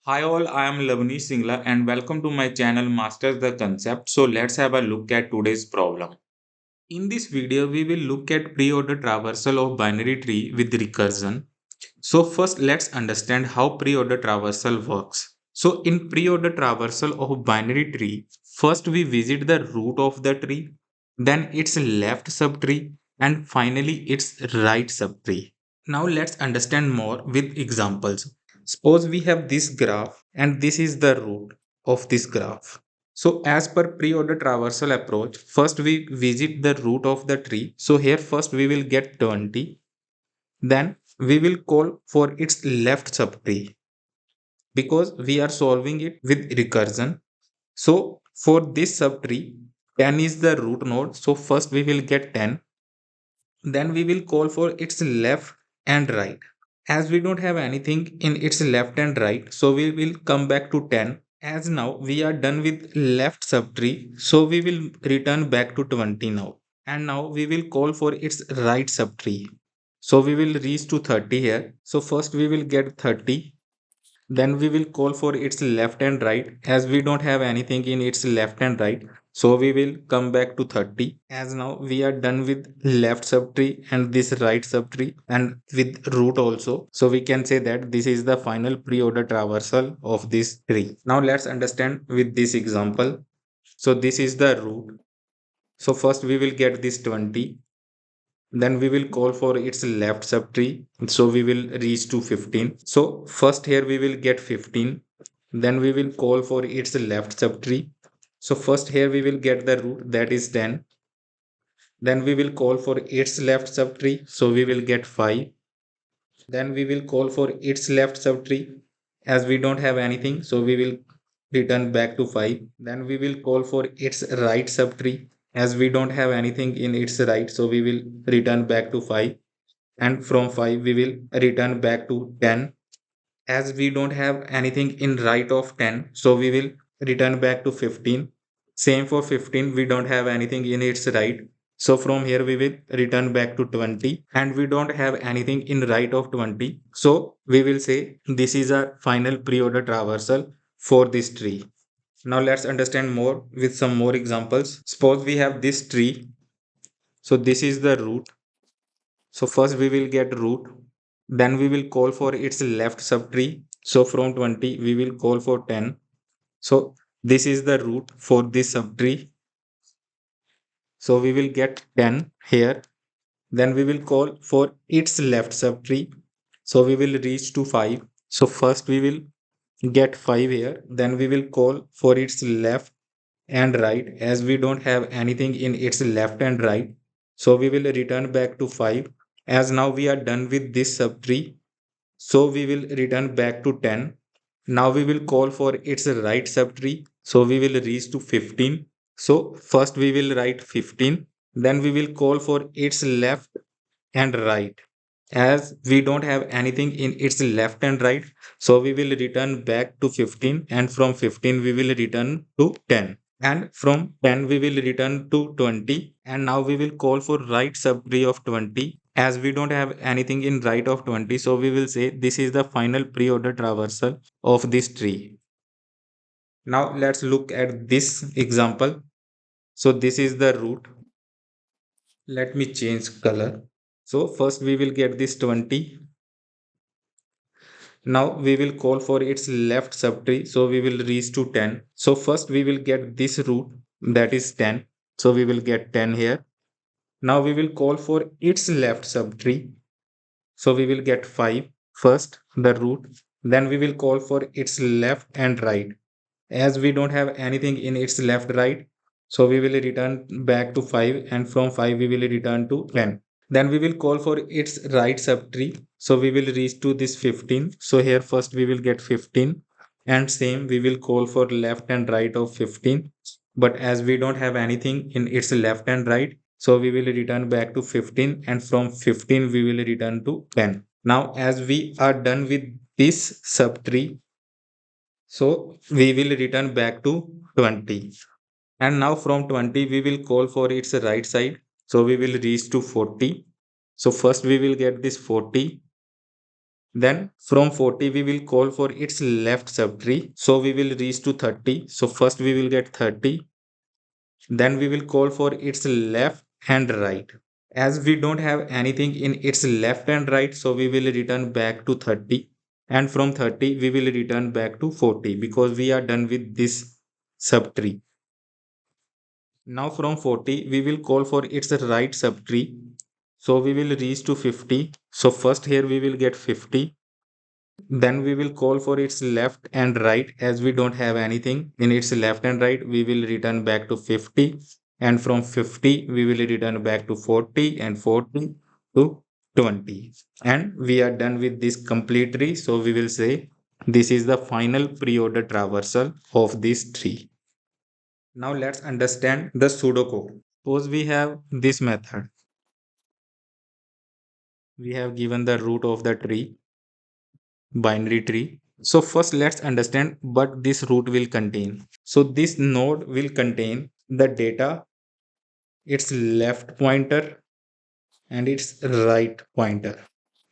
Hi all, I am Lavani Singla and welcome to my channel Masters the Concept. So let's have a look at today's problem. In this video, we will look at pre-order traversal of binary tree with recursion. So first let's understand how pre-order traversal works. So in pre-order traversal of binary tree, first we visit the root of the tree, then its left subtree and finally its right subtree. Now let's understand more with examples. Suppose we have this graph and this is the root of this graph. So as per pre-order traversal approach, first we visit the root of the tree. So here first we will get 20. Then we will call for its left subtree because we are solving it with recursion. So for this subtree, 10 is the root node. So first we will get 10. Then we will call for its left and right. As we don't have anything in its left and right, so we will come back to 10. As now we are done with left subtree, so we will return back to 20 now. And now we will call for its right subtree. So we will reach to 30 here. So first we will get 30. Then we will call for its left and right. As we don't have anything in its left and right, so we will come back to 30. As now we are done with left subtree and this right subtree and with root also. So we can say that this is the final pre-order traversal of this tree. Now let's understand with this example. So this is the root. So first we will get this 20. Then we will call for its left subtree. So we will reach to 15. So first here we will get 15. Then we will call for its left subtree. So first here we will get the root, that is 10. Then we will call for its left subtree. So we will get 5. Then we will call for its left subtree. As we don't have anything, so we will return back to 5. Then we will call for its right subtree. As we don't have anything in its right, so we will return back to 5. And from 5 we will return back to 10. As we don't have anything in right of 10, so we will return back to 15. Same for 15, we don't have anything in its right, so from here we will return back to 20. And we don't have anything in right of 20, so we will say this is our final pre-order traversal for this tree. Now let's understand more with some more examples. Suppose we have this tree. So this is the root. So first we will get root, then we will call for its left subtree. So from 20 we will call for 10. So this is the root for this subtree. So we will get 10 here. Then we will call for its left subtree. So we will reach to 5. So first we will get 5 here. Then we will call for its left and right. As we don't have anything in its left and right, so we will return back to 5. As now we are done with this subtree, so we will return back to 10. Now we will call for its right subtree. So we will reach to 15. So first we will write 15. Then we will call for its left and right. As we don't have anything in its left and right, so we will return back to 15. And from 15 we will return to 10. And from 10 we will return to 20. And now we will call for right subtree of 20. As we don't have anything in right of 20, so we will say this is the final pre-order traversal of this tree. Now let's look at this example. So this is the root. Let me change color. So first we will get this 20. Now we will call for its left subtree. So we will reach to 10. So first we will get this root, that is 10. So we will get 10 here. Now we will call for its left subtree. So we will get 5 first, the root. Then we will call for its left and right. As we don't have anything in its left right, so we will return back to 5. And from 5 we will return to 10. Then we will call for its right subtree. So we will reach to this 15. So here first we will get 15. And same we will call for left and right of 15. But as we don't have anything in its left and right, so we will return back to 15. And from 15 we will return to 10. Now as we are done with this subtree, so we will return back to 20. And now from 20 we will call for its right side. So we will reach to 40. So first we will get this 40. Then from 40 we will call for its left subtree. So we will reach to 30. So first we will get 30. Then we will call for its left and right. As we don't have anything in its left and right, so we will return back to 30. And from 30 we will return back to 40 because we are done with this subtree. Now from 40 we will call for its right subtree. So we will reach to 50. So first here we will get 50. Then we will call for its left and right. As we don't have anything in its left and right, we will return back to 50. And from 50, we will return back to 40 and 40 to 20. And we are done with this complete tree. So we will say this is the final pre-order traversal of this tree. Now let's understand the pseudocode. Suppose we have this method. We have given the root of the tree, binary tree. So first let's understand what this root will contain. So this node will contain the data, its left pointer and its right pointer.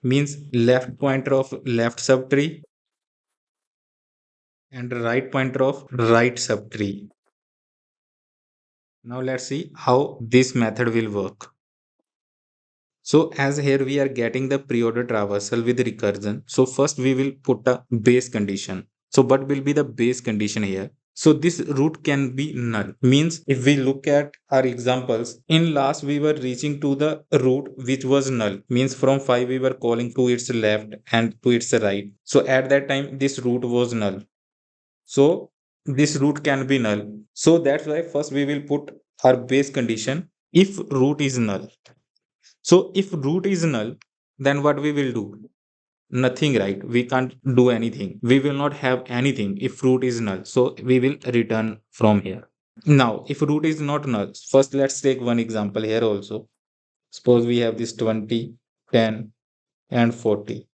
Means left pointer of left subtree and right pointer of right subtree. Now let's see how this method will work. So as here we are getting the pre-order traversal with recursion. So first we will put a base condition. So what will be the base condition here? So this root can be null. Means if we look at our examples, in last we were reaching to the root which was null. Means from 5 we were calling to its left and to its right. So at that time this root was null. So this root can be null. So that's why first we will put our base condition if root is null. So if root is null, then what we will do? Nothing, right? We can't do anything. We will not have anything if root is null. So we will return from here. Now, if root is not null, first let's take one example here also. Suppose we have this 20, 10, and 40.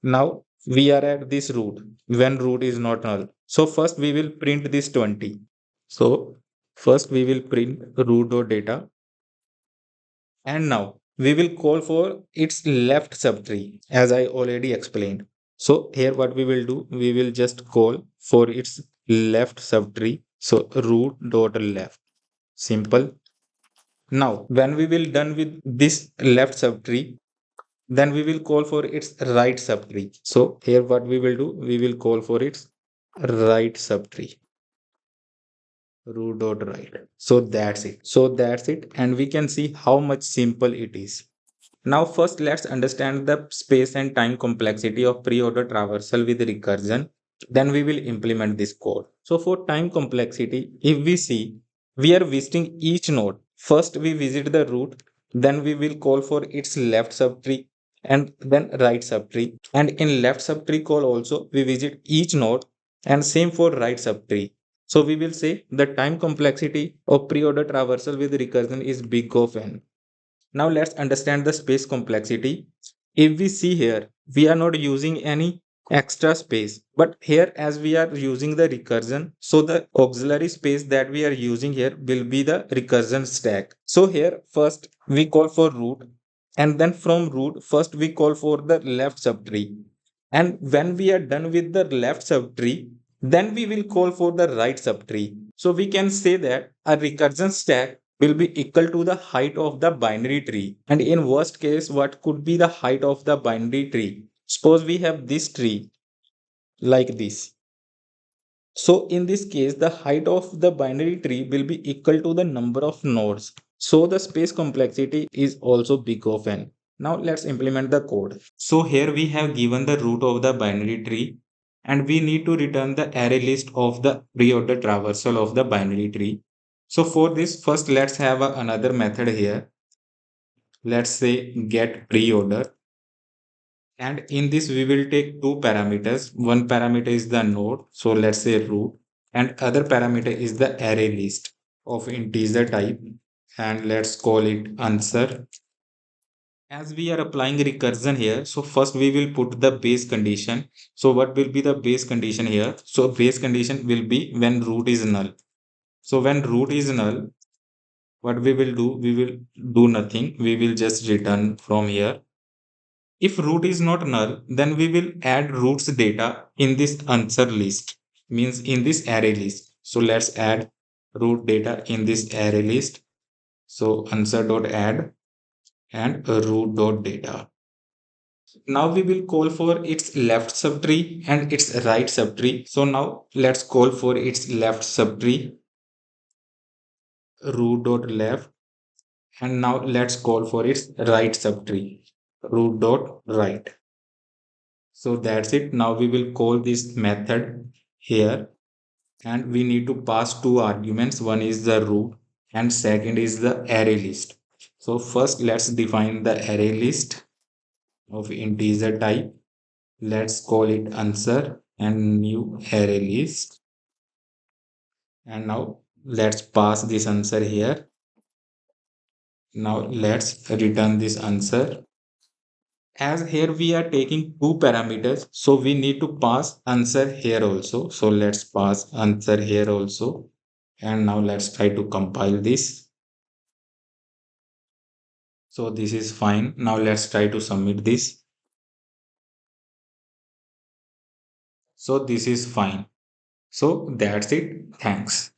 Now we are at this root when root is not null. So first we will print this 20. So first we will print root.data. And now we will call for its left subtree as I already explained. So here what we will do, we will just call for its left subtree. So root dot left. Simple. Now when we will done with this left subtree, then we will call for its right subtree. So here what we will do, we will call for its right subtree. Root dot right. So that's it. So that's it. And we can see how much simple it is. Now first let's understand the space and time complexity of pre-order traversal with recursion. Then we will implement this code. So for time complexity, if we see, we are visiting each node. First we visit the root, then we will call for its left subtree and then right subtree. And in left subtree call also, we visit each node and same for right subtree. So we will say the time complexity of pre-order traversal with recursion is big of n. Now let's understand the space complexity. If we see here, we are not using any extra space, but here as we are using the recursion, so the auxiliary space that we are using here will be the recursion stack. So here first we call for root, and then from root first we call for the left subtree. And when we are done with the left subtree, then we will call for the right subtree. So we can say that a recursion stack will be equal to the height of the binary tree. And in worst case, what could be the height of the binary tree? Suppose we have this tree like this. So in this case, the height of the binary tree will be equal to the number of nodes. So the space complexity is also big of n. Now let's implement the code. So here we have given the root of the binary tree and we need to return the array list of the pre-order traversal of the binary tree. So for this, first let's have another method here. Let's say get pre-order. And in this, we will take two parameters. One parameter is the node. So let's say root. And other parameter is the array list of integer type. And let's call it answer. As we are applying recursion here, so first we will put the base condition. So what will be the base condition here? So base condition will be when root is null. So when root is null, what we will do? We will do nothing. We will just return from here. If root is not null, then we will add root's data in this answer list, means in this array list. So let's add root data in this array list. So answer.add and root.data. Now we will call for its left subtree and its right subtree. So now let's call for its left subtree, root.left, and now let's call for its right subtree, root.right. So that's it. Now we will call this method here, and we need to pass two arguments. One is the root and second is the array list. So first let's define the array list of integer type. Let's call it answer and new array list. And now let's pass this answer here. Now let's return this answer. As here we are taking two parameters, so we need to pass answer here also. So let's pass answer here also. And now let's try to compile this. So this is fine. Now let's try to submit this. So this is fine. So that's it. Thanks.